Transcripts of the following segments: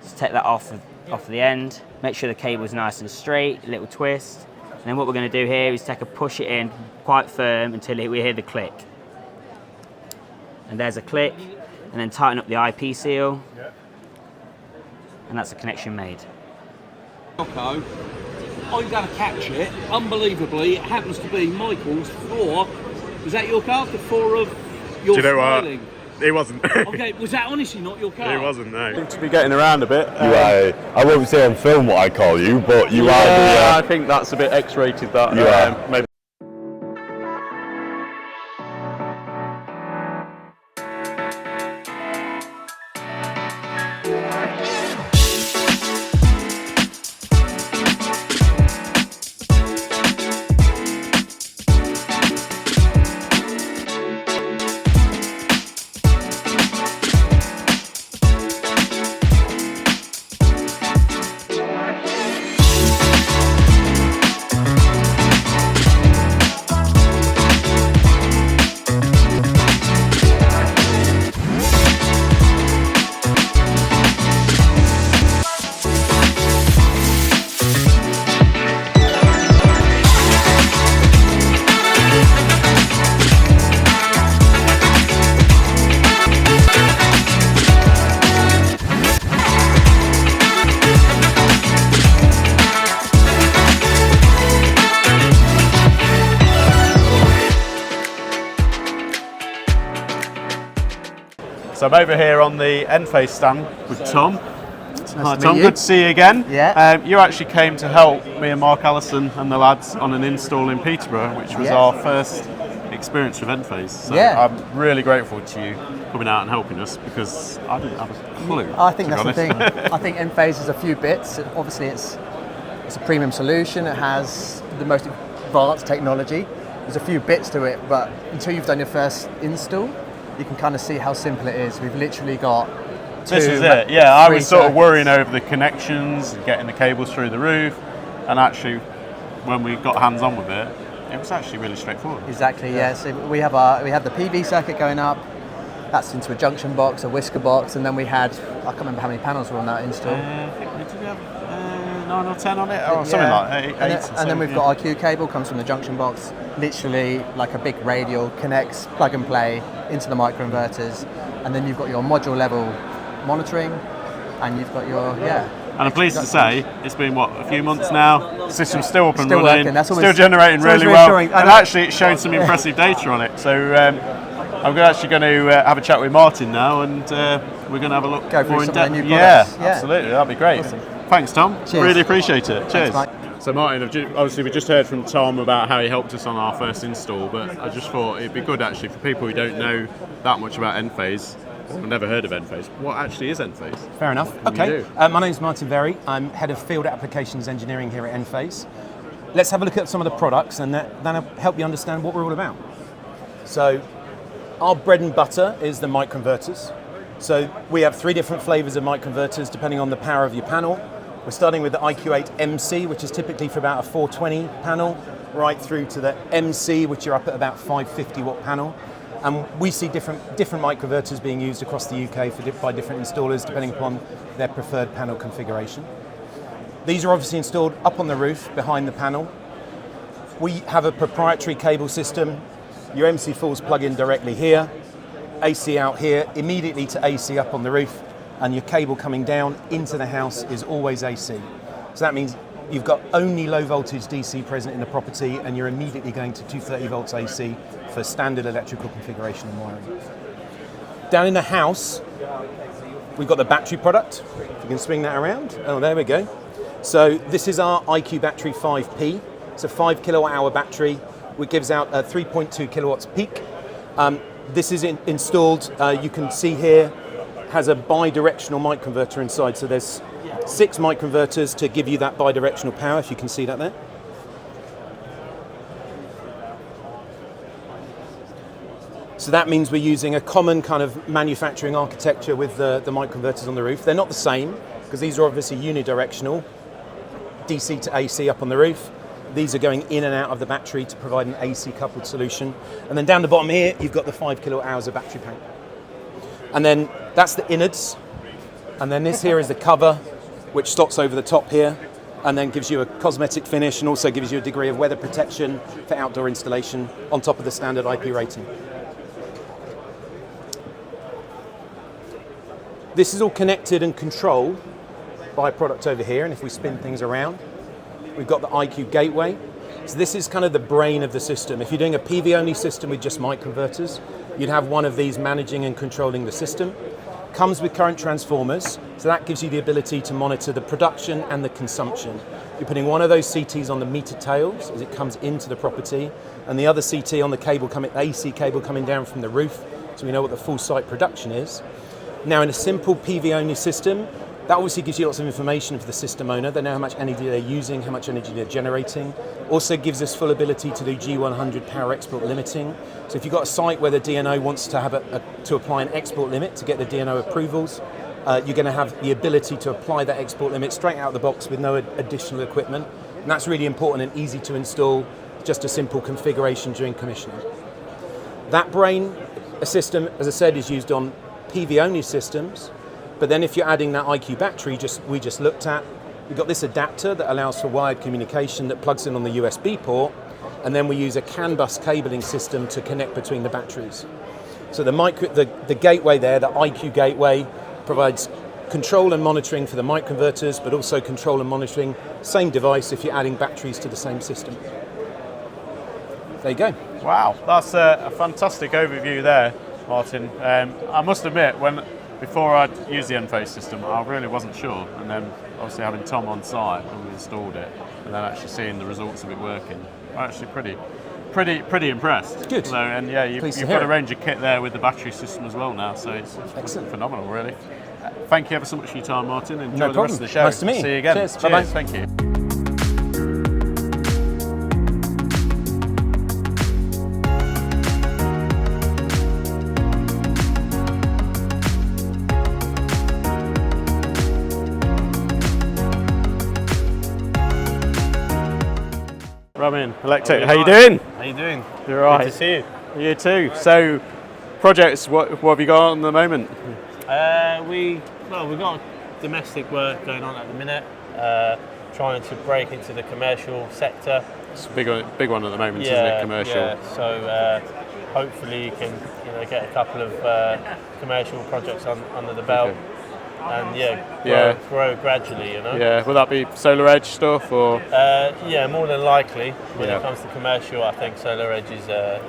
Just take that off the end. Make sure the cable is nice and straight, a little twist. And then what we're going to do here is push it in quite firm until we hear the click. And there's a click. And then tighten up the IP seal. And that's the connection made. I'm going to catch it. Unbelievably, it happens to be Michael's 4. Was that your car? The 4 of your Do you know smiling? what? It wasn't. Okay, was that honestly not your car? It wasn't, no. Seem to be getting around a bit. I won't say on film what I call you, but you are I think that's a bit X-rated, that. You are. Maybe. So I'm over here on the Enphase stand with Tom. Hi Tom, you. good to see you again. Yeah. You actually came to help me and Mark Allison and the lads on an install in Peterborough, which was our first experience with Enphase. So I'm really grateful to you coming out and helping us, because I didn't have a clue. I think that's the thing. I think Enphase is a few bits. Obviously it's a premium solution. It has the most advanced technology. There's a few bits to it, but until you've done your first install, you can kind of see how simple it is. We've literally got This is it, yeah. I was sort of worrying over the connections and getting the cables through the roof, and actually when we got hands on with it, it was actually really straightforward. Exactly, yeah. So we have the PV circuit going up. That's into a junction box, a whisker box, and then we had, I can't remember how many panels were on that install. Did we have 9 or 10 on it, or something like 8? And then we've got our Q cable, comes from the junction box, literally like a big radial, connects plug and play into the microinverters, and then you've got your module level monitoring, and you've got your, And I'm pleased to say, it's been, a few months now, the system's still up and Still running, working. That's always, still generating really well. and actually it's showing some impressive data on it. So I'm actually going to have a chat with Martyn now, and we're going to have a look Go through more in some of depth. the new products. Yeah, absolutely, that'd be great. Awesome. Thanks, Tom. Cheers. Really appreciate it. Cheers. Thanks, So Martyn, obviously we just heard from Tom about how he helped us on our first install, but I just thought it'd be good actually for people who don't know that much about Enphase, or never heard of Enphase. What actually is Enphase? Fair enough. Okay. My name's Martyn Berry. I'm Head of Field Applications Engineering here at Enphase. Let's have a look at some of the products, and that'll help you understand what we're all about. So our bread and butter is the microinverters. So we have 3 different flavors of microinverters depending on the power of your panel. We're starting with the IQ8 MC, which is typically for about a 420 panel, right through to the MC, which are up at about 550 watt panel. And we see different microinverters being used across the UK by different installers depending upon their preferred panel configuration. These are obviously installed up on the roof behind the panel. We have a proprietary cable system. Your MC4s plug in directly here, AC out here, immediately to AC up on the roof, and your cable coming down into the house is always AC. So that means you've got only low voltage DC present in the property, and you're immediately going to 230 volts AC for standard electrical configuration and wiring. Down in the house, we've got the battery product. If you can swing that around. Oh, there we go. So this is our IQ Battery 5P. It's a 5 kilowatt hour battery, which gives out 3.2 kilowatts peak. This is installed, you can see here, has a bi-directional microinverter inside. So there's 6 microinverters to give you that bi-directional power, if you can see that there. So that means we're using a common kind of manufacturing architecture with the microinverters on the roof. They're not the same, because these are obviously unidirectional, DC to AC up on the roof. These are going in and out of the battery to provide an AC coupled solution. And then down the bottom here, you've got the 5 kilowatt hours of battery pack. And then that's the innards. And then this here is the cover, which stops over the top here, and then gives you a cosmetic finish and also gives you a degree of weather protection for outdoor installation on top of the standard IP rating. This is all connected and controlled by a product over here, and if we spin things around, we've got the IQ gateway. So this is kind of the brain of the system. If you're doing a PV only system with just microinverters, you'd have one of these managing and controlling the system. Comes with current transformers, so that gives you the ability to monitor the production and the consumption. You're putting one of those CTs on the meter tails as it comes into the property, and the other CT on the cable AC cable coming down from the roof, so we know what the full site production is. Now in a simple PV only system, that obviously gives you lots of information for the system owner. They know how much energy they're using, how much energy they're generating. Also gives us full ability to do G100 power export limiting. So if you've got a site where the DNO wants to have to apply an export limit to get the DNO approvals, you're going to have the ability to apply that export limit straight out of the box with no additional equipment. And that's really important and easy to install, just a simple configuration during commissioning. That brain system, as I said, is used on PV only systems. But then if you're adding that IQ battery we just looked at, we've got this adapter that allows for wired communication that plugs in on the USB port, and then we use a CAN bus cabling system to connect between the batteries. So the gateway there, the IQ gateway, provides control and monitoring for the microinverters, but also control and monitoring, same device if you're adding batteries to the same system. There you go. Wow, that's a fantastic overview there, Martyn. I must admit, before I'd used the Enphase system, I really wasn't sure, and then obviously having Tom on site when we installed it, and then actually seeing the results of it working, I'm actually pretty impressed. Good. So, and yeah, you've got a range of kit there with the battery system as well now, so it's phenomenal, really. Thank you ever so much for your time, Martyn. Enjoy the rest of the show. Nice to meet you. See you again. Cheers. Bye-bye. Thank you. Ramin, Elech-Tech, how you doing? How you doing? You're right. Good to see you. You too. So, projects, what have you got on the moment? We've got domestic work going on at the minute, trying to break into the commercial sector. It's a big one at the moment, isn't it? Commercial. Yeah. So hopefully you can get a couple of commercial projects under the belt. Okay. And grow gradually, Yeah, will that be Solar Edge stuff or? More than likely. When it comes to commercial, I think Solar Edge is the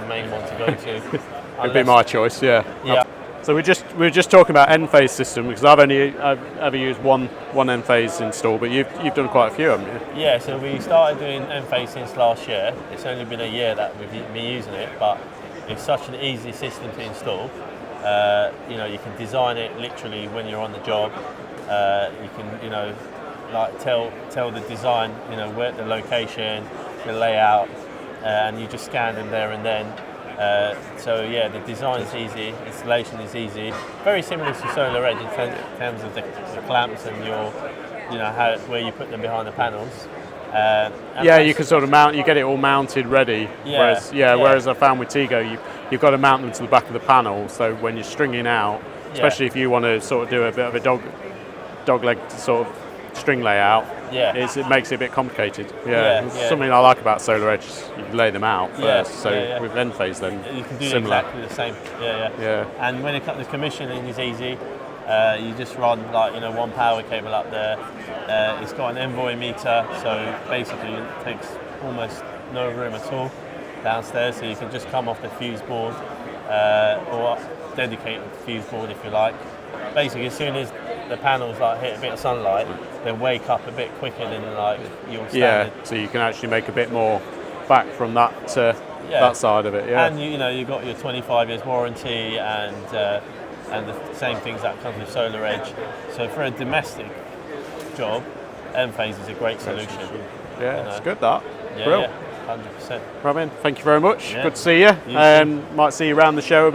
main one to go to. It'd be my choice, yeah. Yeah. So we're just talking about Enphase system because I've ever used one Enphase install, but you've done quite a few, haven't you? Yeah. So we started doing Enphase since last year. It's only been a year that we've been using it, but it's such an easy system to install. You can design it literally when you're on the job. You can, tell the design, where the location, the layout, and you just scan them there and then. The design is easy, installation is easy. Very similar to Solar Edge in terms of the clamps and where you put them behind the panels. You can sort of mount. You get it all mounted, ready. Whereas I found with Tego, you've got to mount them to the back of the panel. So when you're stringing out, especially if you want to sort of do a bit of a dog leg sort of string layout, it makes it a bit complicated. Something I like about Solar Edge, you can lay them out first. With Enphase, then you can do similar. exactly the same. And when it comes to commissioning, is easy. You just run one power cable up there. It's got an envoy meter, so basically it takes almost no room at all downstairs. So you can just come off the fuse board or dedicate the fuse board if you like. Basically, as soon as the panels hit a bit of sunlight, they wake up a bit quicker than your standard. Yeah, so you can actually make a bit more back from that that side of it. Yeah, and you've got your 25 years warranty and the same things that comes with Solar Edge. So for a domestic job, Enphase is a great solution. Yeah, it's good that. Yeah, 100%. Ramin, thank you very much. Good to see you. Might see you around the show a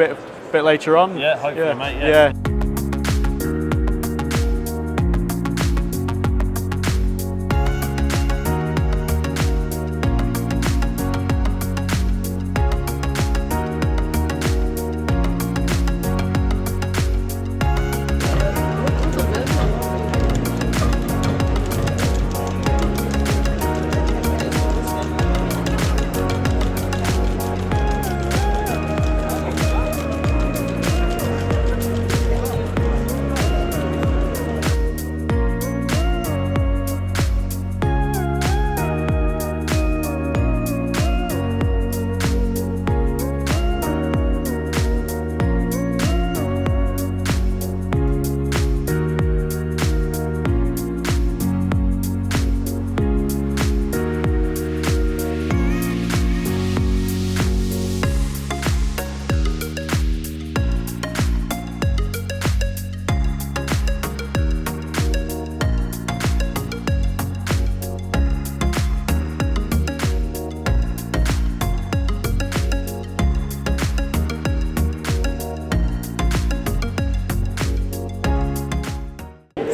bit later on. Yeah, hopefully, mate. Yeah.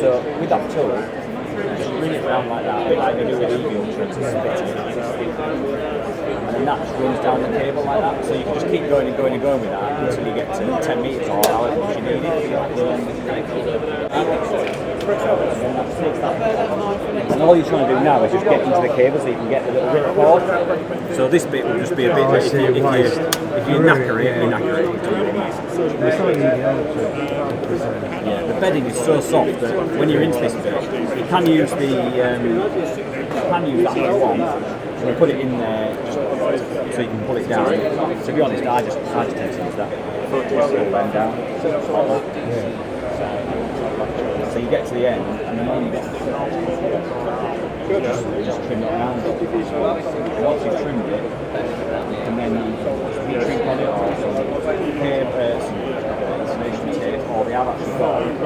So with that tool, just bring it around like that, like you do with EV to split it. And then that just runs down the cable like that. So you can just keep going and going and going with that until you get to 10 metres or however much you need it. And all you're trying to do now is just get into the cable so you can get the little rip cord. So this bit will just be a bit that if you knacker it, you knacker it. Yeah, the bedding is so soft that when you're into this bit, you can use that if you want, and you put it in there so you can pull it down. To be honest, I just tend to use that. Pull them down. So you get to the end, and then all you get just trim it around. Once you've trimmed it, and then you heat shrink on it, or some insulation tape, or they have actually got, you can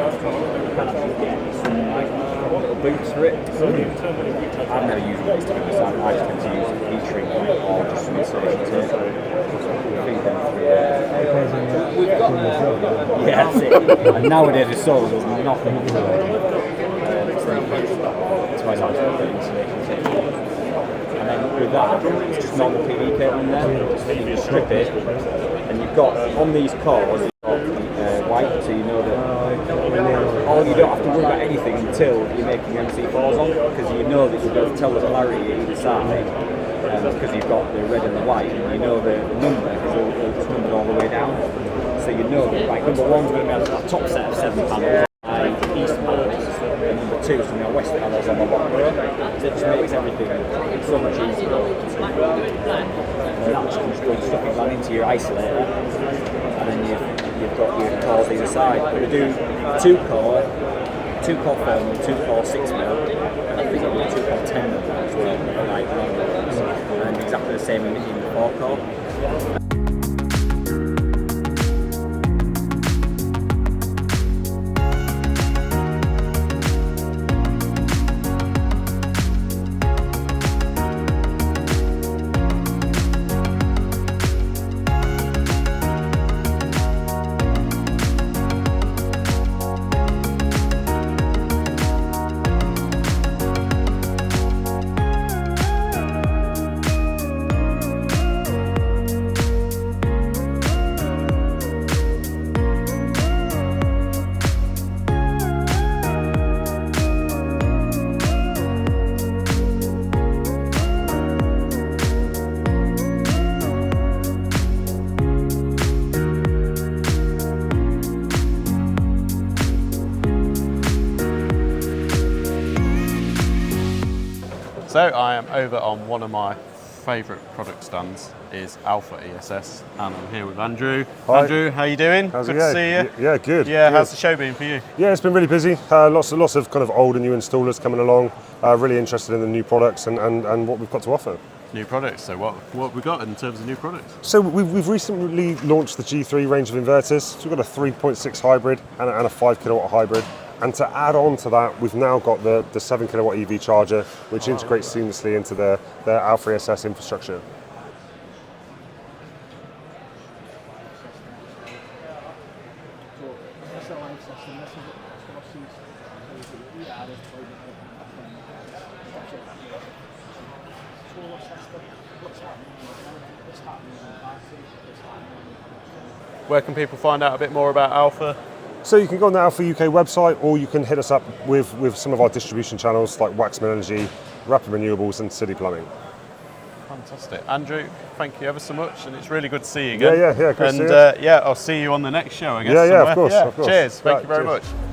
actually get some little boots for it. I've never used these to be honest, I just tend to use heat shrink on it, or just some insulation tape. Feed them through. Yeah, that's it. And nowadays with solar, there's nothing to do. That's why I like to put insulation tape. And then with that, it's just normal PV cable in there. So you just strip it, and you've got on these cores, you've got white, so you know that you don't have to worry about anything until you're making MC4s on, because you know that you'll be able to tell the polarity either side. Because you've got the red and the white, and you know the number because it's numbered all the way down. So you know that like number 1's going to be on that top set of 7 panels, east panels, and number 2 is going to be on west panels on the bottom row. So it just makes everything so much easier. And that just comes good stuff it into your isolator, and then you've got your cores either side. But we do 2 core thermal, 2 core 6 mil, and I think it'll be 2 core 10 mil as well, like and exactly the same in the 4 core. So I am over on one of my favourite product stands is Alpha ESS, and I'm here with Andrew. Hi. Andrew, how you doing? How's good it to going? see you. Yeah, good. Yeah, good. how's the show been for you? Yeah, it's been really busy. Lots of kind of old and new installers coming along. Really interested in the new products and what we've got to offer. New products. So what have we got in terms of new products? So we've recently launched the G3 range of inverters. So we've got a 3.6 hybrid and a 5 kilowatt hybrid. And to add on to that, we've now got the 7 kilowatt EV charger, which integrates seamlessly into the Alpha ESS infrastructure. Where can people find out a bit more about Alpha? So you can go on the Alpha UK website, or you can hit us up with some of our distribution channels like Waxman Energy, Rapid Renewables and City Plumbing. Fantastic. Andrew, thank you ever so much, and it's really good to see you again. Yeah, great and to see you. yeah, I'll see you on the next show, I guess. Yeah, of course. Cheers, thank you very cheers. much.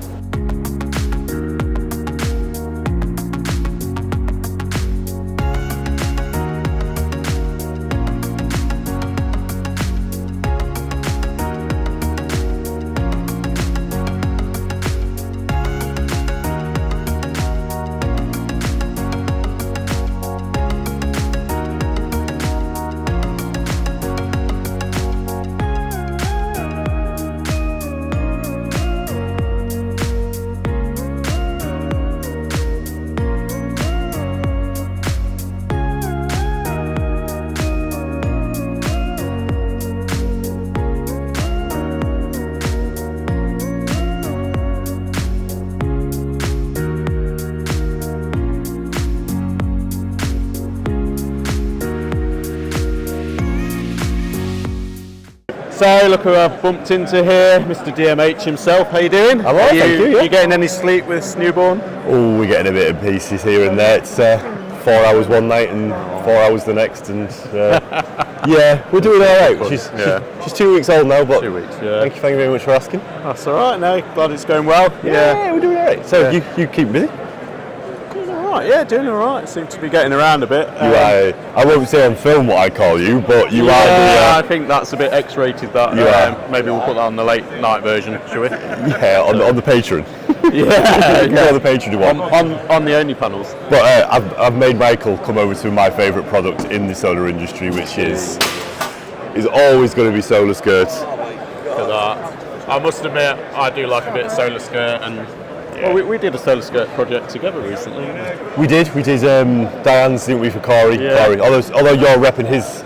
So look who I've bumped into here, Mr. DMH himself. How you doing? I'm all right, thank you, yeah. You getting any sleep with this newborn? Oh, we're getting a bit of pieces here and there. It's 4 hours one night and 4 hours the next, and yeah, we're doing all right. She's 2 weeks old now, but 2 weeks. Yeah. thank you very much for asking. That's all right. No, glad it's going well. Yeah, we're doing all right. So you keep busy? Doing all right. Yeah, doing all right. Seem to be getting around a bit. I won't say on film what I call you, but you are. I think that's a bit X-rated. That maybe we'll put that on the late night version, shall we? Yeah, on the Patreon. Yeah, you can go on the Patreon you want. On the only panels. But I've made Michael come over to my favourite product in the solar industry, which is always going to be SolarSkirt. I must admit, I do like a bit of SolarSkirt, and well, we did a SolarSkirt project together recently. We did. Diane's, didn't we, for Corey? Yeah. Corey. Although you're repping his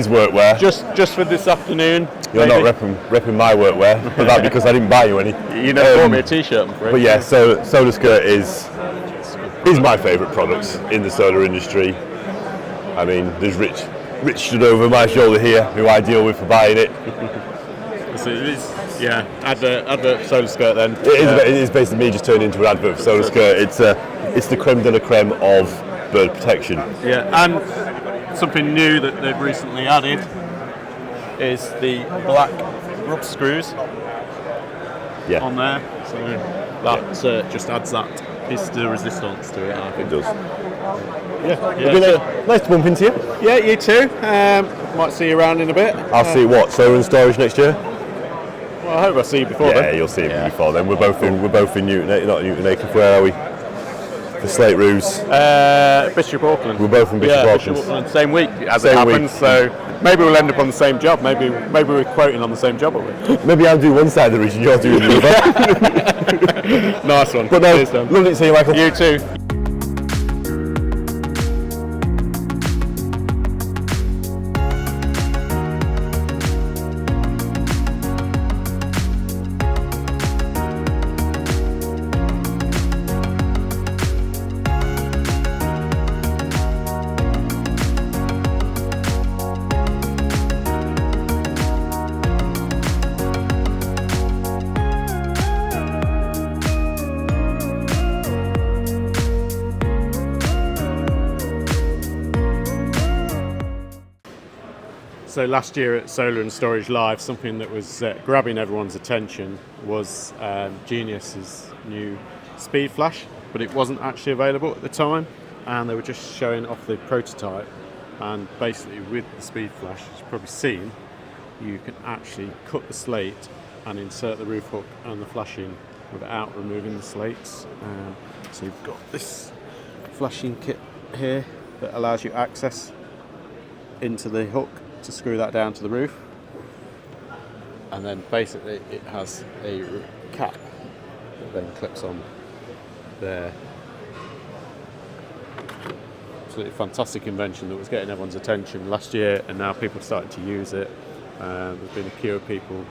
workwear. Just for this afternoon. You're not repping my workwear, but that because I didn't buy you any. You never bought me a t-shirt, I'm afraid. But yeah, so SolarSkirt is my favourite product in the solar industry. I mean, there's Rich stood over my shoulder here, who I deal with for buying it. So it is, yeah, advert for SolarSkirt then. It is basically me just turning into an advert for SolarSkirt. It's the creme de la creme of bird protection. Yeah, and something new that they've recently added is the black rub screws on there. So that just adds that piece of resistance to it, I think. It does. Yeah. Nice to bump into you. Yeah, you too. Might see you around in a bit. I'll see you solar and storage next year. Well, I hope I see you before then. Yeah, you'll see me before then. We're both in Newton, not Newton Acre. Where are we? The Slate roofs. Bishop Auckland. We're both from Bishop Auckland. Bishop Auckland. Same week as it happens. So maybe we'll end up on the same job. Maybe we're quoting on the same job, are we? Maybe I'll do one side of the region, you're doing the other. Nice one. But no, lovely to see you, Michael. You too. So last year at Solar and Storage Live, something that was grabbing everyone's attention was Genius's new SpeedFlash, but it wasn't actually available at the time, and they were just showing off the prototype. And basically with the SpeedFlash, as you've probably seen, you can actually cut the slate and insert the roof hook and the flash in without removing the slates. So you've got this flashing kit here that allows you access into the hook to screw that down to the roof, and then basically it has a cap that then clips on there. Absolutely fantastic invention that was getting everyone's attention last year, and now people are starting to use it. There's been a queue of people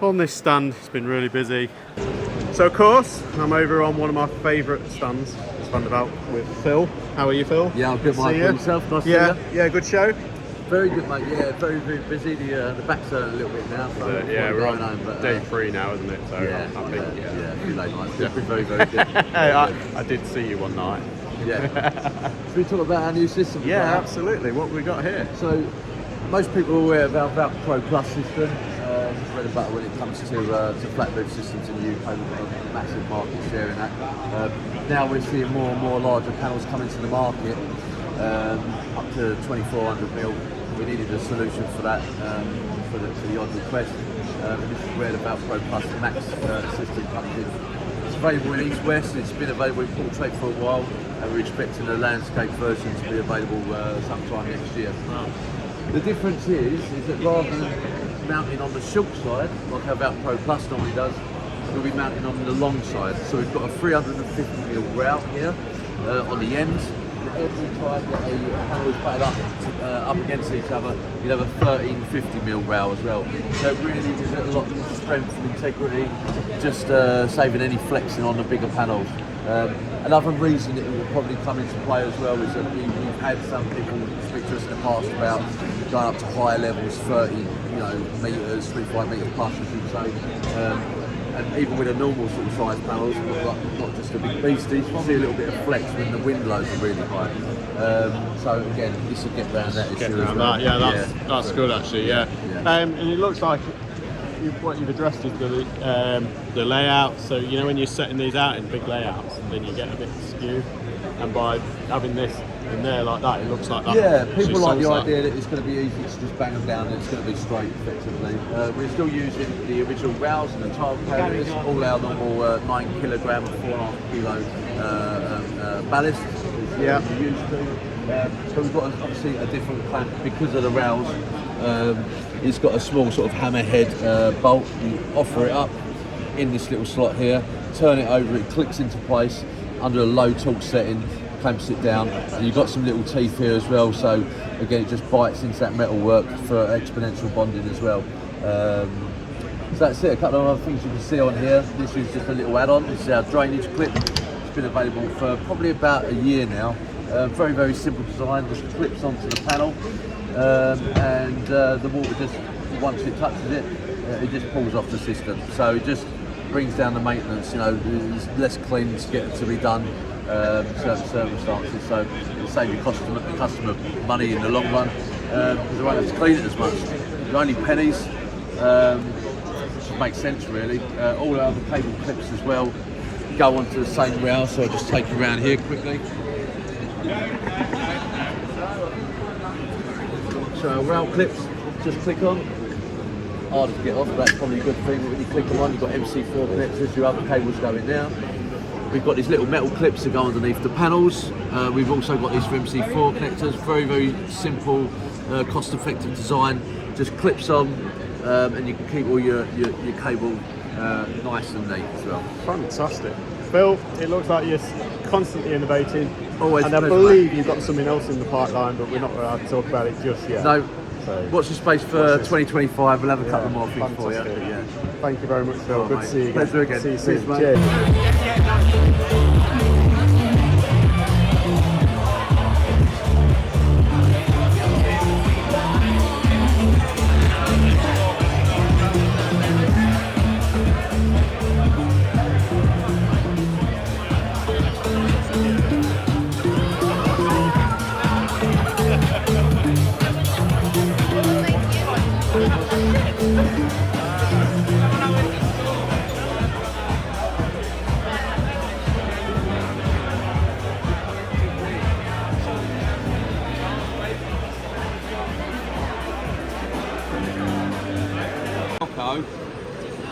on this stand. It's been really busy. So of course I'm over on one of my favourite stands, it's VanDerValk, with Phil. How are you, Phil? Yeah, I'm good, Mike. Yourself? Nice to see you. Yeah, good show. Very good, mate. Yeah, very, very busy. The back's hurting a little bit now. So we're on home, but, day 3 now, isn't it? So yeah, I think, a few late nights. It's been very, very good. I did see you one night. Yeah. Should we talk about our new system? Yeah, absolutely. What have we got here? So, most people are aware of our VanDerValk Pro Plus system. It's bread and butter when it comes to flat roof systems in the UK. We've got a massive market share in that. Now we're seeing more and more larger panels coming to the market, up to 2400 mil. We needed a solution for that, for the odd request. This is where the VanDerValk Pro Plus Max system comes in. It's available in East West. It's been available in portrait for a while, and we're expecting a landscape version to be available sometime next year. Wow. The difference is that rather than mounting on the short side, like our VanDerValk Pro Plus normally does, we'll be mounting on the long side. So we've got a 350 mil route here on the ends. Every time that a panel is put up against each other, you'd have a 1350 mil rail as well. So it really gives it a lot more strength and integrity, just saving any flexing on the bigger panels. Another reason it will probably come into play as well is that we've had some people speak to us in the past about going up to higher levels, 30, meters, 25 metres plus, I should say. And even with a normal sort of size panels, not just a big beastie, you see a little bit of flex when the wind loads are really high. So again, this will get around that issue as well. That's good actually. Yeah. And it looks like what you've addressed is the layout. So when you're setting these out in big layouts, and then you get a bit skew, and by having this in there like that, it looks like that. Yeah, people like the idea that it's going to be easy to just bang them down and it's going to be straight effectively. We're still using the original rails and the child carriers, all our normal 9 kilogram, 4.5 kilo ballast. Yeah. We're used to. So we've got obviously a different clamp because of the rails. It's got a small sort of hammerhead bolt. You offer it up in this little slot here, turn it over, it clicks into place under a low torque setting, clamps it down, and you've got some little teeth here as well, so again it just bites into that metal work for exponential bonding as well. So that's it. A couple of other things you can see on here. This is just a little add-on. This is our drainage clip. It's been available for probably about a year now. Very, very simple design, just clips onto the panel, and the water just, once it touches it, it just pulls off the system. So it just brings down the maintenance, there's less cleans to be done, certain circumstances, so it'll save your customer money in the long run, because they won't have to clean it as much. They're only pennies, which makes sense really. All our other cable clips as well go onto the same rail, so I'll just take you around here quickly. So our rail clips, just click on. Harder to get off, that's probably a good thing. When you click them on, you've got MC4 connectors, your other cables go in now. We've got these little metal clips that go underneath the panels. We've also got these for MC4 connectors. Very, very simple, cost-effective design. Just clips on, and you can keep all your cable nice and neat as well. Fantastic. Phil, it looks like you're constantly innovating. Always. And I believe you've got something else in the pipeline, but we're not allowed to talk about it just yet. No. So, watch the space for 2025. We'll have a couple more things for you. Yeah. Thank you very much, Phil. Good to see you again. Pleasure again. See you Cheers, soon. mate. Cheers.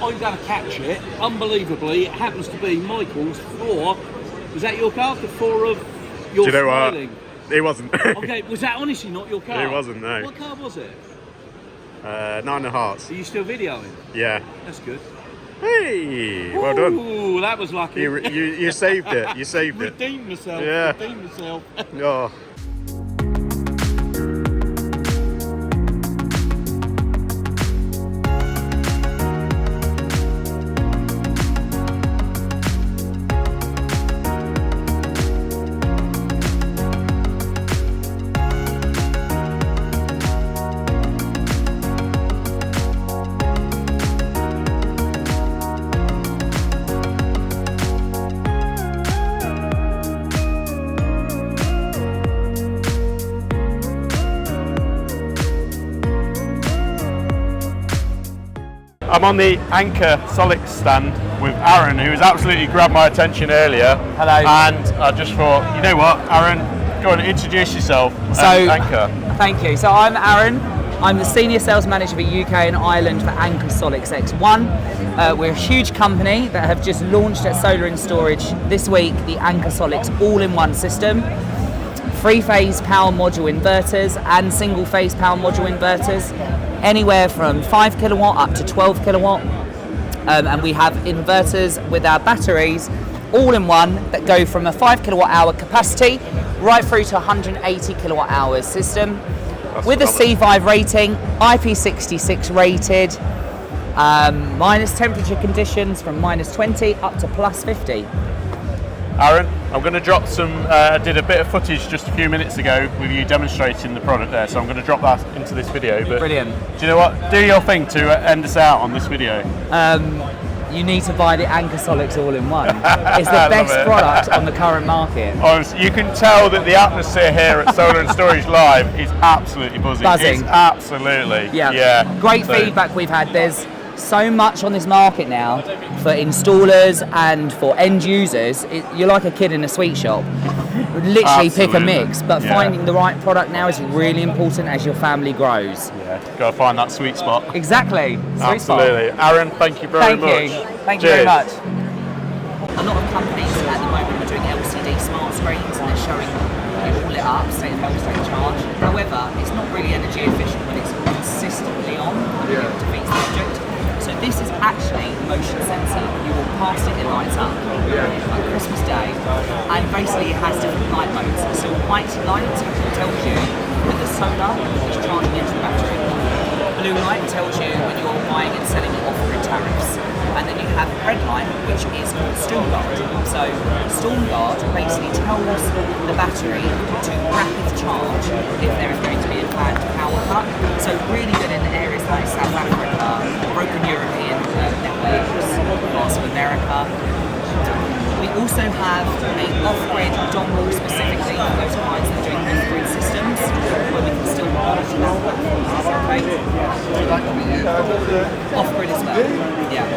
I'm going to catch it. Unbelievably, it happens to be Michael's 4. Was that your car? The 4 of your Do you know smiling? what? It wasn't. Okay, was that honestly not your car? It wasn't, no. What car was it? 9 Hearts. Are you still videoing? Yeah. That's good. Hey, well done. Ooh, that was lucky. You saved it. You saved it. Redeemed myself. Yeah. Redeemed myself. Oh. I'm on the Anker Solix stand with Aaron, who has absolutely grabbed my attention earlier. Hello. And I just thought, you know what, Aaron, go and introduce yourself. Anker. Thank you. So I'm Aaron. I'm the Senior Sales Manager for UK and Ireland for Anker Solix X1. We're a huge company that have just launched at Solar in Storage this week the Anker Solix all-in-one system. 3-phase power module inverters and single-phase power module inverters, anywhere from 5 kilowatt up to 12 kilowatt. And we have inverters with our batteries all in one that go from a 5 kilowatt hour capacity right through to 180 kilowatt hours system. That's with phenomenal. A C5 rating, IP66 rated, minus temperature conditions from minus 20 up to plus 50. Aaron, I'm going to drop some, I did a bit of footage just a few minutes ago with you demonstrating the product there, so I'm going to drop that into this video. But Brilliant. do you know what? Do your thing to end us out on this video. You need to buy the Anker Solix all-in-one. It's the best product on the current market. Honestly, you can tell that the atmosphere here at Solar and Storage Live is absolutely buzzing. Buzzing. It's absolutely. Yeah. Great feedback we've had. There's so much on this market now for installers and for end users. You're like a kid in a sweet shop. Literally pick a mix, but finding the right product now is really important as your family grows. Yeah, gotta find that sweet spot. Exactly. Sweet Absolutely. spot. Aaron, thank you very much. Thank you very much. A lot of companies at the moment are doing LCD smart screens and they're showing you all lit up, state of health, state of charge. However, it's not really energy efficient when it's consistently on and it defeats the object. So this is actually motion sensor. You will pass it lights up on Christmas Day, and basically it has different light modes. So white light tells you when the solar is charging into the battery. Blue light tells you when you're buying and selling at off-grid tariffs. And then you have red light, which is called Storm Guard. So Storm Guard basically tells the battery to rapid charge if there is going to be a planned power cut. So really good in areas like South Africa, broken European networks, parts of America. We also have a off-grid dongle specifically for those clients that are doing off-grid systems, where we can still monitor that performance, okay? Off-grid as well, yeah.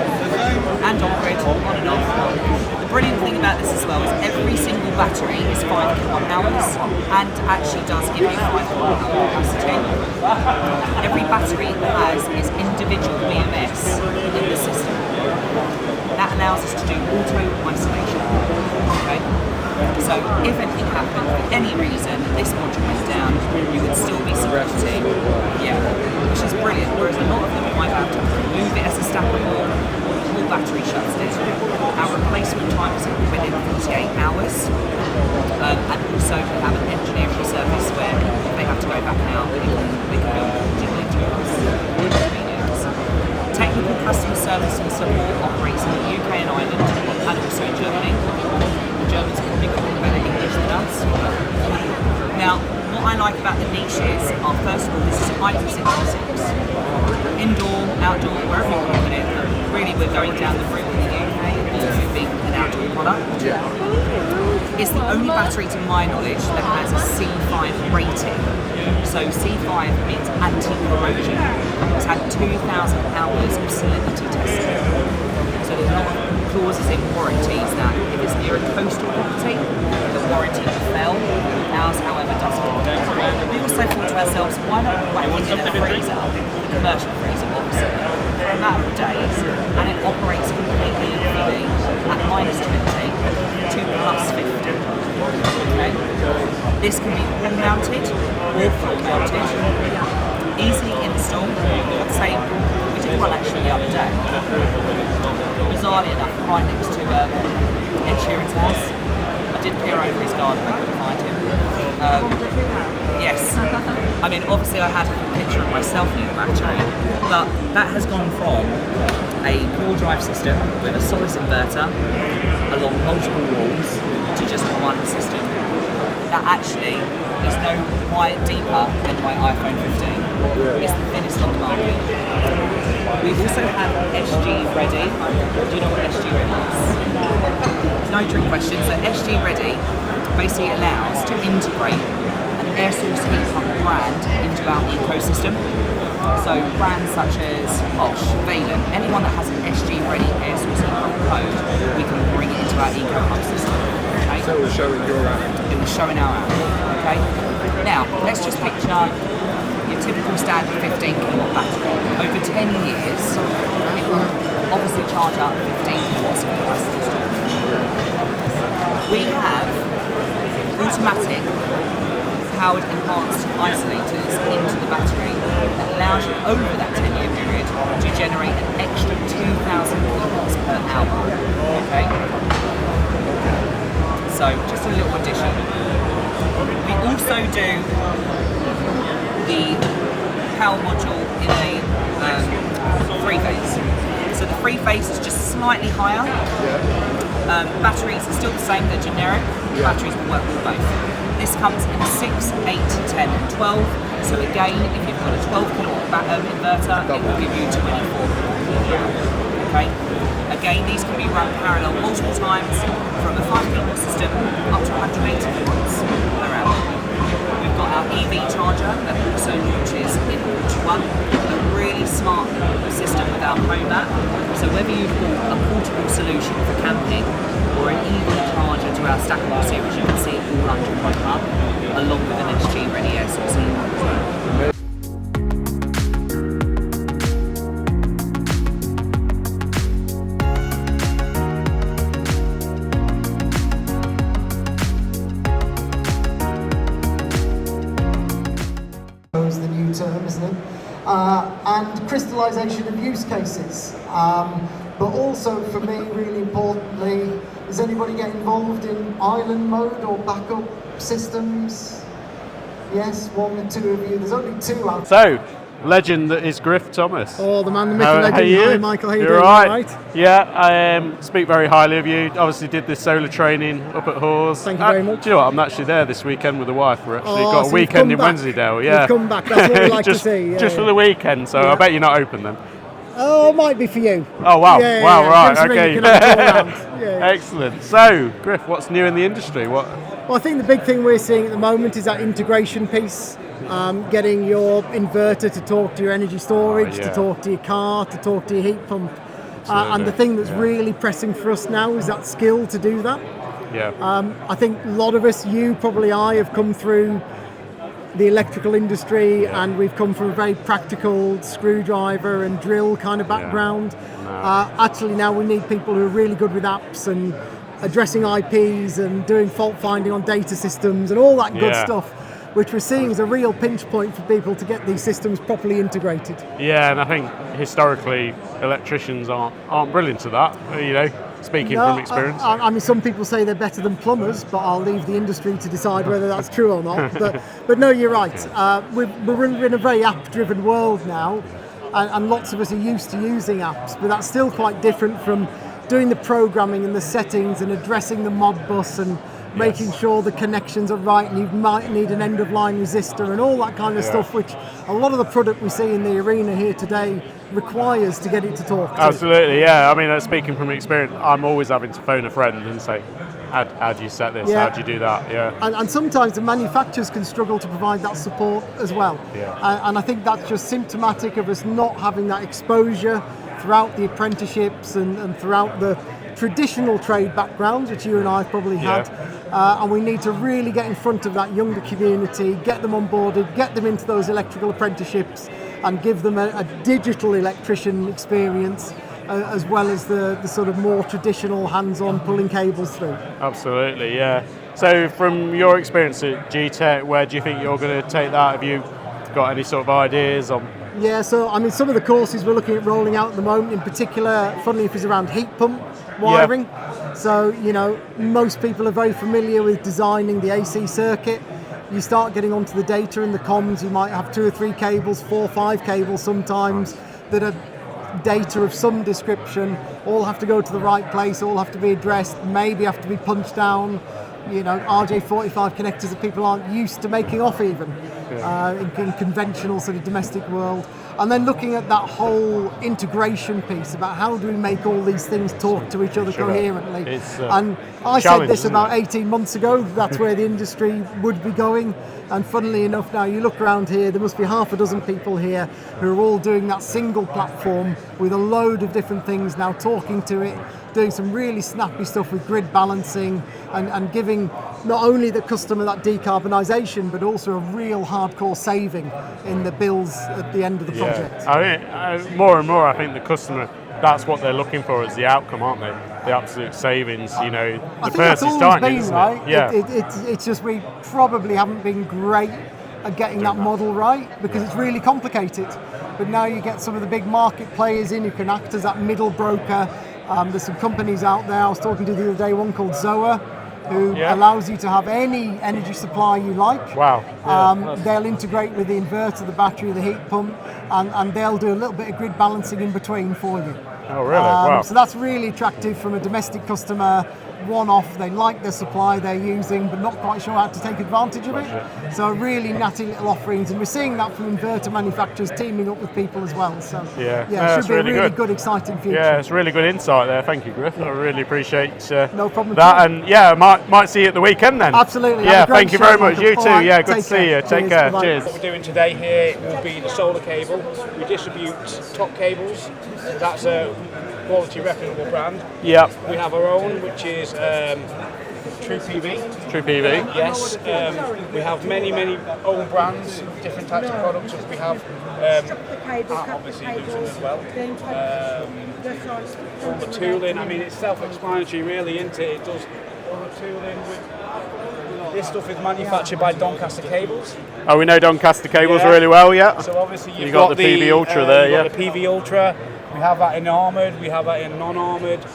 And on-grid, on and off. The brilliant thing about this as well is every single battery is 5 kilowatt hours and actually does give you 5 kilowatt hour capacity. Every battery has its individual BMS in the system. That allows us to do auto isolation. Okay? So if anything happened for any reason, this module went down, you would still be supporting. Yeah, which is brilliant. Whereas a lot of them might have to remove it as a stackable, or the whole battery shuts down. Our replacement time is within 48 hours. And also we have an engineering service where if they have to go back out, we can go digitally to us. Technical customer service and support operates in the UK and Ireland, and also in Germany. The Germans have probably got a bit better English than us. Now, what I like about the niches are, first of all, this is IP66. Indoor, outdoor, wherever you want to put it, really we're going down the route in the UK of being an outdoor product. It's the only battery, to my knowledge, that has a C5 rating. So C5 means anti-corrosion. It's had 2,000 hours of salinity testing. So there's a lot of clauses in warranties that if it's near a coastal property, the warranty will fail. Ours, however, doesn't. We also thought to ourselves, why not whack it in a freezer, the commercial freezer obviously, for a matter of days, and it operates completely and fully at -20 to +50. Okay? This can be wall mounted or floor mounted. Easy install. I'd say we did one actually the other day. Bizarrely enough, right next to Ed Sheeran's house. I did peer over his garden, I couldn't find him. Yes. I mean, obviously I had a picture of myself near the battery, but that has gone from a core drive system with a Solus inverter along multiple walls to just one system. That actually is no quite deeper than my iPhone 15. It's the thinnest on the market. We also have SG Ready. Do you know what SG Ready is? No trick question. So SG Ready basically allows to integrate an air source heat pump brand into our ecosystem. So brands such as Bosch, Valent, anyone that has an SG Ready air source heat pump code, we can bring it into our eco pump system. Okay? So it will show in your app. It will show in our app. Okay. Now let's just picture your typical standard 15 kilowatt battery. Over 10 years, it will obviously charge up 15 kilowatts of capacity storage. We have automatic powered enhanced isolators into the battery that allows you over that 10-year period to generate an extra 2,000 kilowatts per hour. Okay? So just a little addition. We also do the power module in a 3-phase. So So the three-phase is just slightly higher. Batteries are still the same, they're generic. Batteries will work with both. This comes in 6, 8, 10 and 12. So again, if you've got a 12 kilowatt inverter, it will give you 24 okay? Again, these can be run parallel multiple times from a 5 kilowatt system up to 180 kilowatts per hour. We've got our EV charger that also launches in launch 1, a really smart system with our home app. So whether you've bought a portable solution for camping or an EV charger to our stackable series, you can see it all under one hub, along with an SG ready SoC as well. The new term, isn't it? And crystallisation of use cases. But also for me, really importantly, does anybody get involved in island mode or backup systems? Yes, 1 or 2 of you. There's only 2 out. So, legend that is Griff Thomas. Oh, the man, the myth, the legend. How are you? Hi, Michael. How you You're doing? right. All right? Yeah, I speak very highly of you. Obviously did this solar training up at Hawes. Thank you very much. Do you know what? I'm actually there this weekend with the wife. We're actually Oh, got a so weekend in you've come Wensleydale. back. Yeah. You've come back. That's what we like just, to see. Yeah, just for yeah. the weekend, so I bet you're not open then. Oh, it might be for you. Oh wow! Yeah, wow! yeah. Right. Give us a ring, Okay. you can have a tour around. Yeah. Excellent. So, Griff, what's new in the industry? What? Well, I think the big thing we're seeing at the moment is that integration piece. Getting your inverter to talk to your energy storage, to talk to your car, to talk to your heat pump. And the thing that's really pressing for us now is that skill to do that. Yeah. I think a lot of us, you probably I, have come through the electrical industry and we've come from a very practical screwdriver and drill kind of background. Actually now we need people who are really good with apps and addressing IPs and doing fault finding on data systems and all that good stuff, which we're seeing as a real pinch point for people to get these systems properly integrated. Yeah, and I think historically electricians aren't brilliant at that, you know, speaking from experience. I mean, some people say they're better than plumbers, but I'll leave the industry to decide whether that's true or not. But no, you're right. We're in a very app-driven world now, and lots of us are used to using apps, but that's still quite different from doing the programming and the settings and addressing the Modbus and making sure the connections are right, and you might need an end-of-line resistor and all that kind of stuff, which a lot of the product we see in the arena here today requires to get it to talk to. Absolutely, yeah. I mean, speaking from experience, I'm always having to phone a friend and say, how do you set this? How do you do that? Yeah. And sometimes the manufacturers can struggle to provide that support as well. Yeah. And I think that's just symptomatic of us not having that exposure throughout the apprenticeships and throughout the traditional trade backgrounds, which you and I have probably had, and we need to really get in front of that younger community, get them onboarded, get them into those electrical apprenticeships and give them a digital electrician experience as well as the sort of more traditional hands-on pulling cables through. Absolutely, yeah. So from your experience at GTEC, where do you think you're going to take that? Have you got any sort of ideas on? Yeah, so I mean, some of the courses we're looking at rolling out at the moment, in particular, funnily enough, is around heat pump wiring. So, you know, most people are very familiar with designing the AC circuit. You start getting onto the data and the comms, you might have 2 or 3 cables, 4 or 5 cables sometimes that are data of some description, all have to go to the right place, all have to be addressed, maybe have to be punched down. You know, RJ45 connectors that people aren't used to making off even in conventional sort of domestic world. And then looking at that whole integration piece about how do we make all these things talk to each other coherently. And I said this about 18 months ago, that's where the industry would be going. And funnily enough, now you look around here, there must be half a dozen people here who are all doing that single platform with a load of different things now talking to it, doing some really snappy stuff with grid balancing and giving not only the customer that decarbonisation but also a real hardcore saving in the bills at the end of the project. I mean, more and more I think the customer, that's what they're looking for as the outcome, aren't they? The absolute savings, you know, the purse is tiny, isn't it? Yeah. It's just we probably haven't been great at getting that model right because it's really complicated. But now you get some of the big market players in who can act as that middle broker. There's some companies out there, I was talking to the other day, one called Zoa, who allows you to have any energy supply you like. Wow. They'll integrate with the inverter, the battery, the heat pump, and they'll do a little bit of grid balancing in between for you. Oh, really? Wow. So that's really attractive from a domestic customer. One-off, they like the supply they're using, but not quite sure how to take advantage of it. So really natty little offerings, and we're seeing that from inverter manufacturers teaming up with people as well. So yeah, it should be a really good, exciting future. Yeah, it's really good insight there. Thank you, Griff. I really appreciate no problem that, and yeah, might see you at the weekend then. Absolutely. Yeah, thank you very much. You too. Right, yeah, good to see you. Take care. Cheers. What we're doing today here will be the solar cable. We distribute top cables. That's a quality reputable brand. Yeah. We have our own, which is True PV. True PV. Yes. We have many own brands, different types of products. We have obviously Luton as well. All the tooling. I mean, it's self-explanatory, really, isn't it? It does all the tooling. This stuff is manufactured by Doncaster Cables. Oh, we know Doncaster Cables really well, yeah. So obviously you've got the PV Ultra there, yeah. The PV Ultra. We have that in armoured. We have that in non-armoured.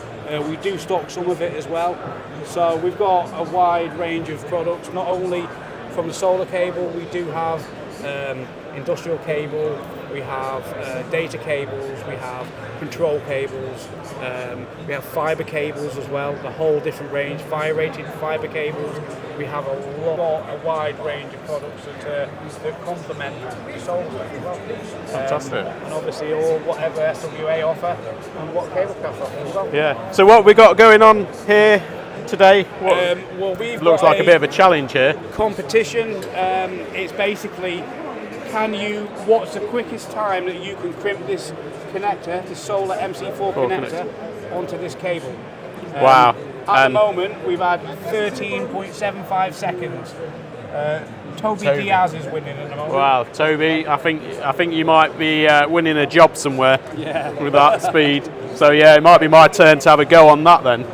We do stock some of it as well. So we've got a wide range of products. Not only from the solar cable, we do have industrial cable. We have data cables. We have control cables. We have fibre cables as well. The whole different range. Fire-rated fibre cables. We have a wide range of products that complement the solar stuff as well. Fantastic. And obviously all whatever SWA offer and what Cablecraft offer as well. Yeah. So what we got going on here today? Well, we've looks got like a bit of a challenge here. Competition. It's basically, what's the quickest time that you can crimp this connector, this solar MC4 connector, onto this cable? Wow. At the moment, we've had 13.75 seconds. Toby Diaz is winning at the moment. Wow, Toby, I think you might be winning a job somewhere with that speed. So yeah, it might be my turn to have a go on that then.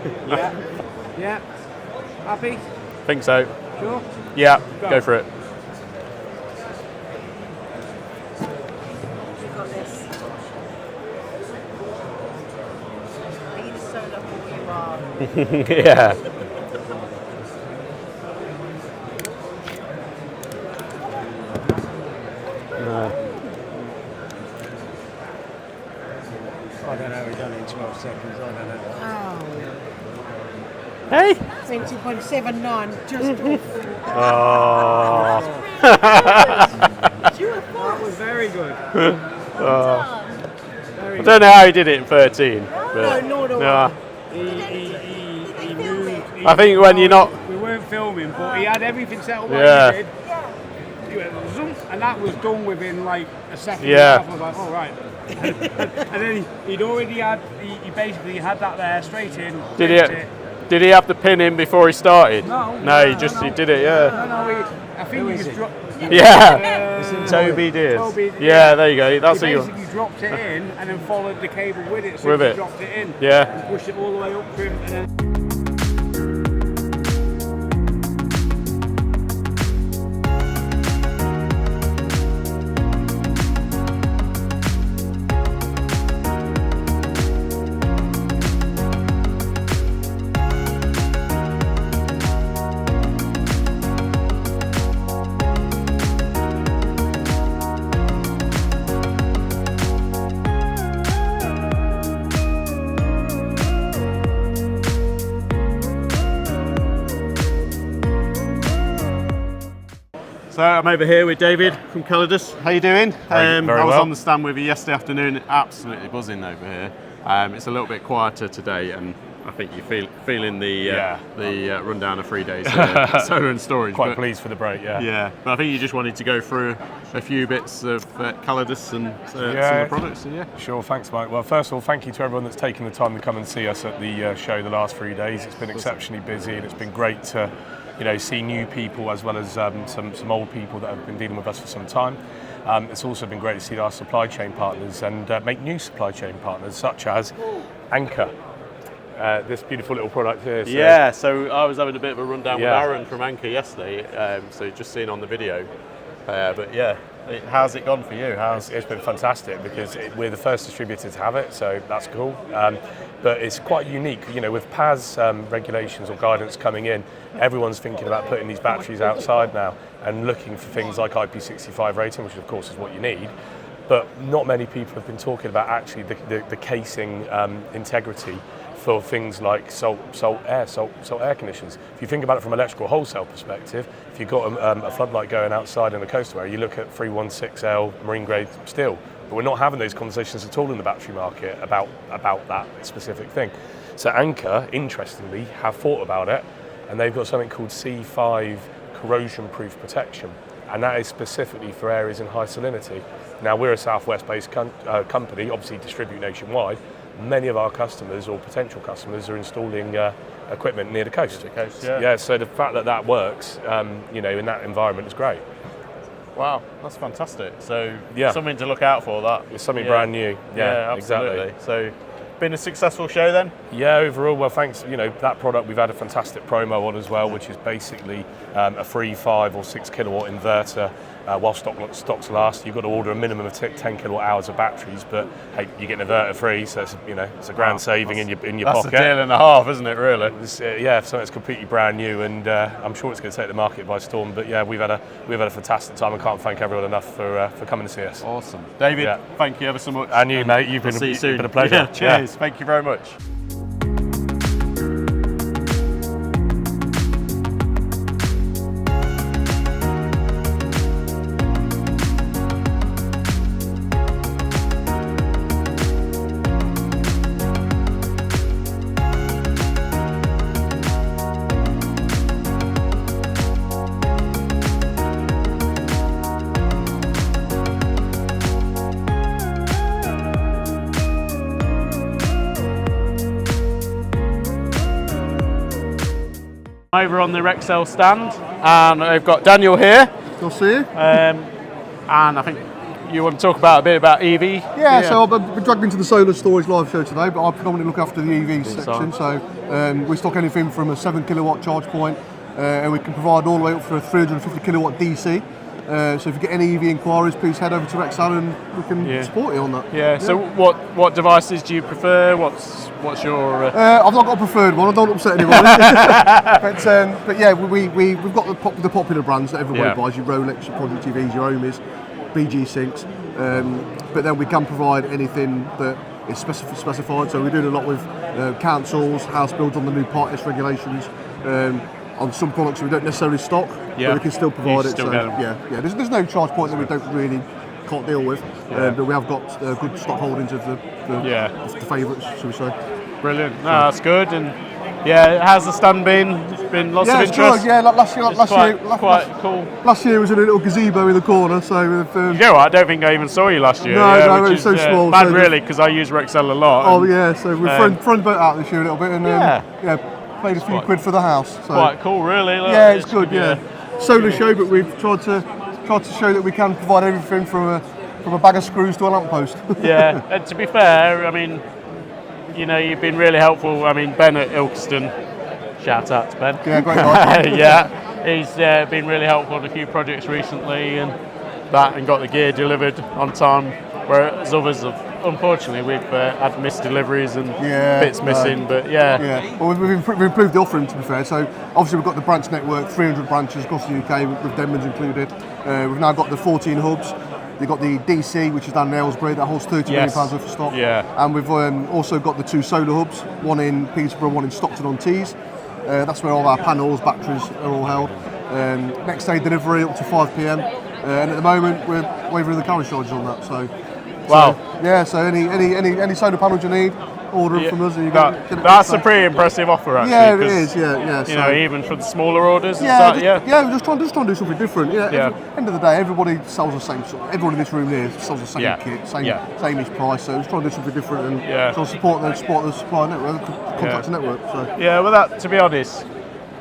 Yeah. Happy? Think so. Sure? Yeah, go for it. Yeah. I don't know how we done it in 12 seconds. I don't know. Oh. Hey. 20.79, just Oh. That was very good. I don't know how he did it in 13. But no, nor do I. He moved. I think when you're not... We weren't filming, but he had everything set up Yeah. like he did. He went zoom, and that was done within like a second. Yeah. And a half. I was like, oh right. And then he'd already had, he basically had that there straight in. Did he have the pin in before he started? No. He did it, yeah. No, I think he just dropped. Yeah, Toby did. Yeah, there you go. That's he you. basically dropped it in and then followed the cable with it. So With he it. dropped it in. Yeah. And pushed it all the way up to him, and then. So I'm over here with David from Callidus. How you doing? Very I was well. on the stand with you yesterday afternoon, absolutely buzzing over here. It's a little bit quieter today, and I think you're feeling the rundown of 3 days solar and storage. Quite pleased for the break, yeah. Yeah, but I think you just wanted to go through a few bits of Callidus and some of the products. Yeah. Sure, thanks, Mike. Well, first of all, thank you to everyone that's taken the time to come and see us at the show the last 3 days. It's been exceptionally busy, and it's been great to see new people as well as some old people that have been dealing with us for some time. It's also been great to see our supply chain partners and make new supply chain partners, such as Anker. This beautiful little product here. So I was having a bit of a rundown with Aaron from Anker yesterday, so just seen on the video. But yeah, how's it gone for you? It's been fantastic because we're the first distributor to have it, so that's cool. But it's quite unique, with PAS regulations or guidance coming in, everyone's thinking about putting these batteries outside now and looking for things like IP65 rating, which of course is what you need. but not many people have been talking about actually the casing integrity for things like salt air conditioners. If you think about it from an electrical wholesale perspective, if you've got a floodlight going outside in a coastal area, you look at 316L marine grade steel. But we're not having those conversations at all in the battery market about that specific thing. So Anker, interestingly, have thought about it, and they've got something called C5 corrosion-proof protection, and that is specifically for areas in high salinity. Now, we're a southwest-based company, obviously distribute nationwide. Many of our customers or potential customers are installing equipment near the coast. Yeah, so the fact that that works, in that environment is great. Wow, that's fantastic. So yeah, something to look out for. That it's something brand new. Yeah, absolutely. Exactly. So, been a successful show then? Yeah, overall, well, thanks. That product we've had a fantastic promo on as well, which is basically a free 5 or 6 kilowatt inverter while stocks last. You've got to order a minimum of 10 kilowatt hours of batteries, but hey, you get an inverter free, so it's a grand saving in your pocket. That's a deal and a half, isn't it? Really? Yeah, something that's completely brand new, and I'm sure it's going to take the market by storm. But yeah, we've had a fantastic time. I can't thank everyone enough for coming to see us. Awesome, David. Thank you ever so much. And you, mate. You've been a pleasure. Yeah, cheers. Thank you very much. Over on the Rexel stand, and I've got Daniel here. Good to see you. And I think you want to talk a bit about EV. Yeah, so I've been dragged into the solar storage live show today, but I predominantly look after the EV section. So we stock anything from a 7 kilowatt charge point, and we can provide all the way up for a 350 kilowatt DC. So if you get any EV inquiries, please head over to Rexel and we can support you on that. Yeah. So what devices do you prefer? What's your? I've not got a preferred one. I don't upset anyone. but yeah, we've got the popular brands that everybody buys. Your Rolex, your Project TVs, your Omis, BG Syncs. But then we can provide anything that is specified. So we're doing a lot with councils, house builds on the new Part S regulations. On some products we don't necessarily stock, but we can still provide it. There's no charge point that we can't deal with, but we have got good stock holdings of the favourites, shall we say. Brilliant. No, that's good. And how's the stand been? It's been lots of interest. Good. Yeah, last year, quite cool. Last year was in a little gazebo in the corner. So you know what? I don't think I even saw you last year. No, it was so small. Bad, really, because I use Rexel a lot. Oh yeah, so we've thrown boat out this year a little bit, and paid a few quid for the house. So. Quite cool, really. Look, it's good. Yeah. Solar show, but we've tried to show that we can provide everything from a bag of screws to a lamppost. Yeah, and to be fair, I mean, you've been really helpful. I mean, Ben at Ilkeston, shout out to Ben. Yeah, great guy. He's been really helpful on a few projects recently, and got the gear delivered on time. Whereas others have, unfortunately, we've had missed deliveries and bits missing, but Well, we've improved the offering, to be fair. So obviously we've got the branch network, 300 branches across the UK, with Denman's included. We've now got the 14 hubs. You've got the DC, which is down in Aylesbury, that holds £30 million worth of stock. Yeah. And we've also got the 2 solar hubs, one in Peterborough, one in Stockton-on-Tees. That's where all our panels, batteries are all held. Next day delivery up to 5 PM. And at the moment we're waiving the carriage charges on that. So So any solar panels you need, order them from us. And that's a pretty impressive offer, actually. Yeah, it is. Yeah. Even for the smaller orders. We're just trying to do something different. End of the day, everybody sells the same. Everyone in this room here sells the same kit, same price. So we're trying to do something different and trying to support the supply network, the contractor network. So. Yeah, well, to be honest,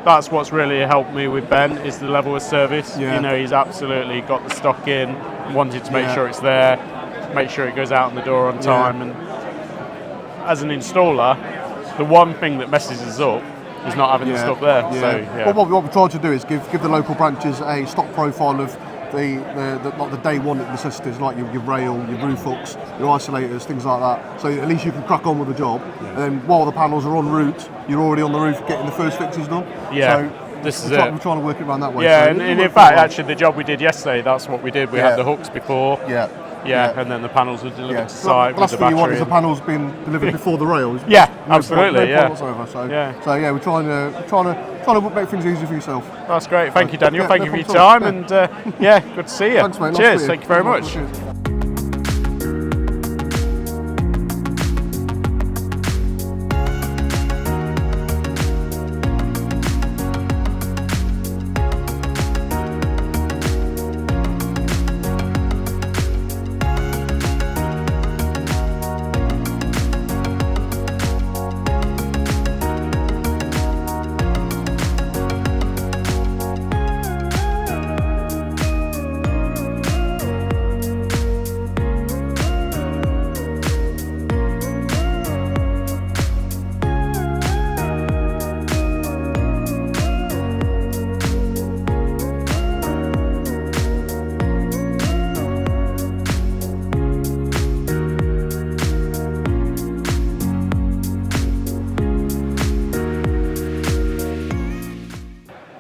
that's what's really helped me with Ben is the level of service. He's absolutely got the stock in, wanted to make sure it's there, make sure it goes out on the door on time. And as an installer, the one thing that messes us up is not having the stuff there. So, what we try to do is give the local branches a stock profile of the day one necessities, like your rail, your roof hooks, your isolators, things like that. So at least you can crack on with the job. And then while the panels are en route, you're already on the roof getting the first fixes done. Yeah. So this is we're trying to work it around that way. Yeah, so and in fact, actually, the job we did yesterday, that's what we did. We had the hooks before. Yeah, and then the panels were delivered to site The with last the thing you want battery. is the panels being delivered before the rails. Yeah, No absolutely, problem whatsoever. So yeah, we're trying to make things easy for yourself. That's great. Thank you, Daniel. Yeah, Thank no you for your problem time, at all. and yeah, good to see you. Thanks, mate. Nice Cheers. to meet you. Thank you very much. Cheers.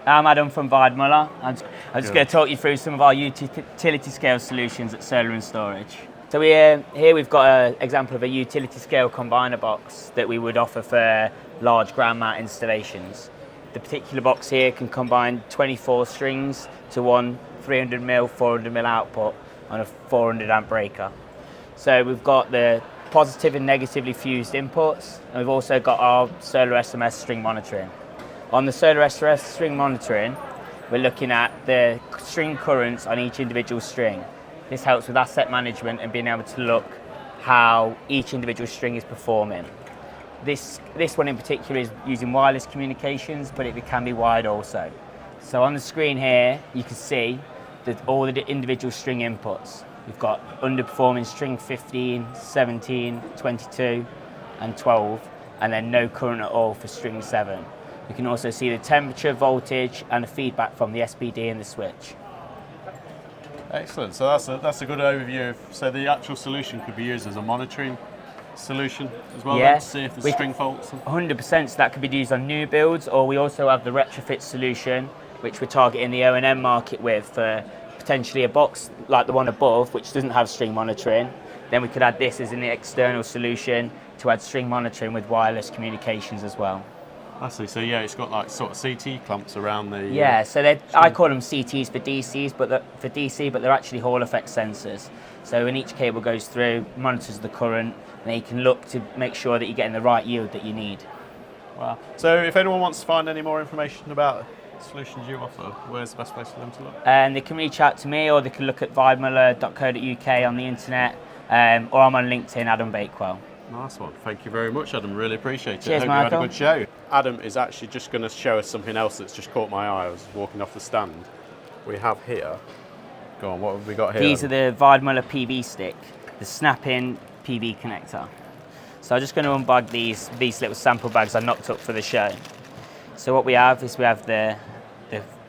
I'm Adam from Weidmuller. I'm just going to talk you through some of our utility scale solutions at Solar and Storage. So here we've got an example of a utility scale combiner box that we would offer for large ground mount installations. The particular box here can combine 24 strings to one 300mm, 400mm output on a 400 amp breaker. So we've got the positive and negatively fused inputs, and we've also got our solar SMS string monitoring. On the solar SMS string monitoring, we're looking at the string currents on each individual string. This helps with asset management and being able to look how each individual string is performing. This one in particular is using wireless communications, but it can be wired also. So on the screen here, you can see all the individual string inputs. We've got underperforming string 15, 17, 22, and 12, and then no current at all for string 7. You can also see the temperature, voltage, and the feedback from the SPD and the switch. Excellent. So that's a good overview. So the actual solution could be used as a monitoring solution as well, then, to see if there's string faults. 100%. So that could be used on new builds, or we also have the retrofit solution, which we're targeting the O&M market with for potentially a box like the one above, which doesn't have string monitoring. Then we could add this as an external solution to add string monitoring with wireless communications as well. I see. So yeah, it's got like sort of CT clamps around the. Yeah, so I call them CTs for DCs, but they're actually Hall effect sensors. So when each cable goes through, monitors the current, and then you can look to make sure that you're getting the right yield that you need. Wow. So if anyone wants to find any more information about the solutions you offer, where's the best place for them to look? They can reach out to me, or they can look at weidmuller.co.uk on the internet, or I'm on LinkedIn, Adam Bakewell. Nice one. Thank you very much, Adam. Really appreciate it. Cheers, Hope Michael. you had a good show. Adam is actually just going to show us something else that's just caught my eye. I was walking off the stand. We have here. Go on, what have we got here? These are the Weidmuller PV stick, the snap-in PV connector. So I'm just going to unbag these little sample bags I knocked up for the show. So what we have is we have the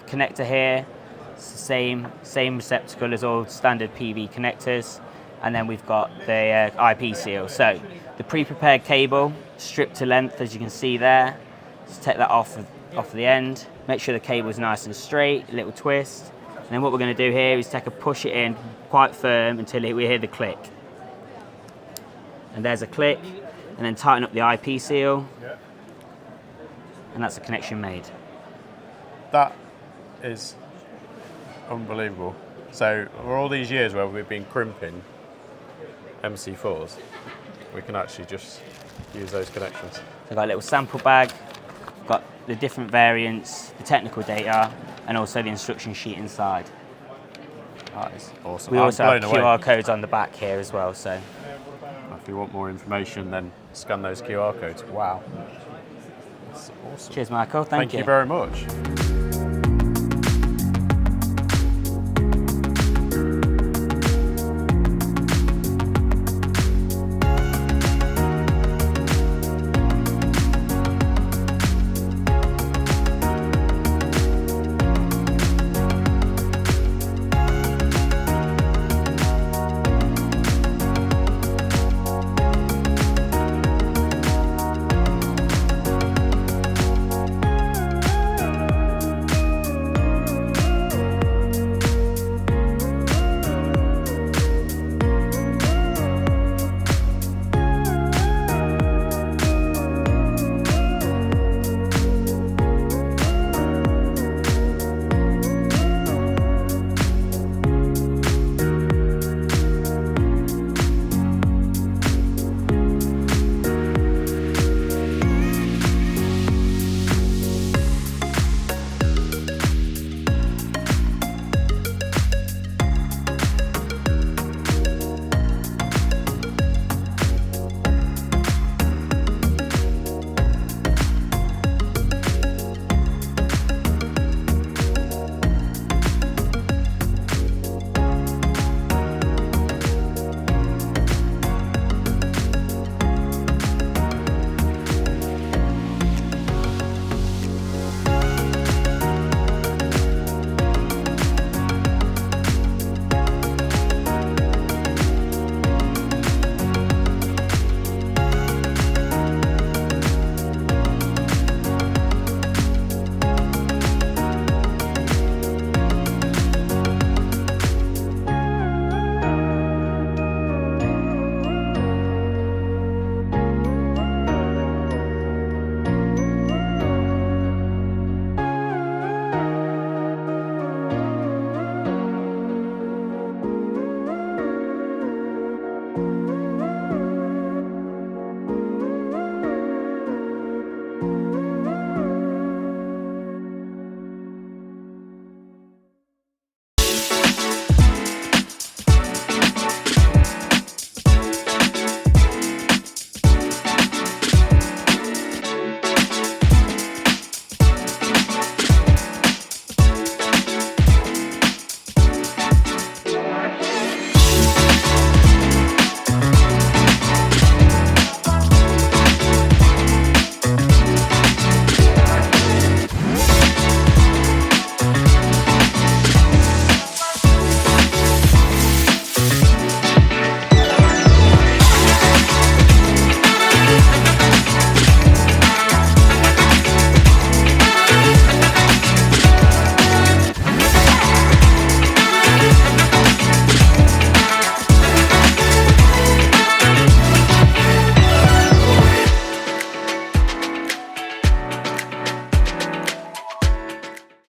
connector here. It's the same receptacle as all standard PV connectors. And then we've got the IP seal. So the pre-prepared cable, stripped to length, as you can see there. Just take that off the end. Make sure the cable is nice and straight, a little twist. And then what we're going to do here is push it in quite firm until we hear the click. And there's a click. And then tighten up the IP seal. And that's the connection made. That is unbelievable. So for all these years where we've been crimping MC4s, we can actually just use those connections. So I've got a little sample bag, got the different variants, the technical data, and also the instruction sheet inside. That is awesome. We also have QR away. codes on the back here as well. So if you want more information, then scan those QR codes. Wow. That's awesome. Cheers, Michael. Thank you. Thank you very much.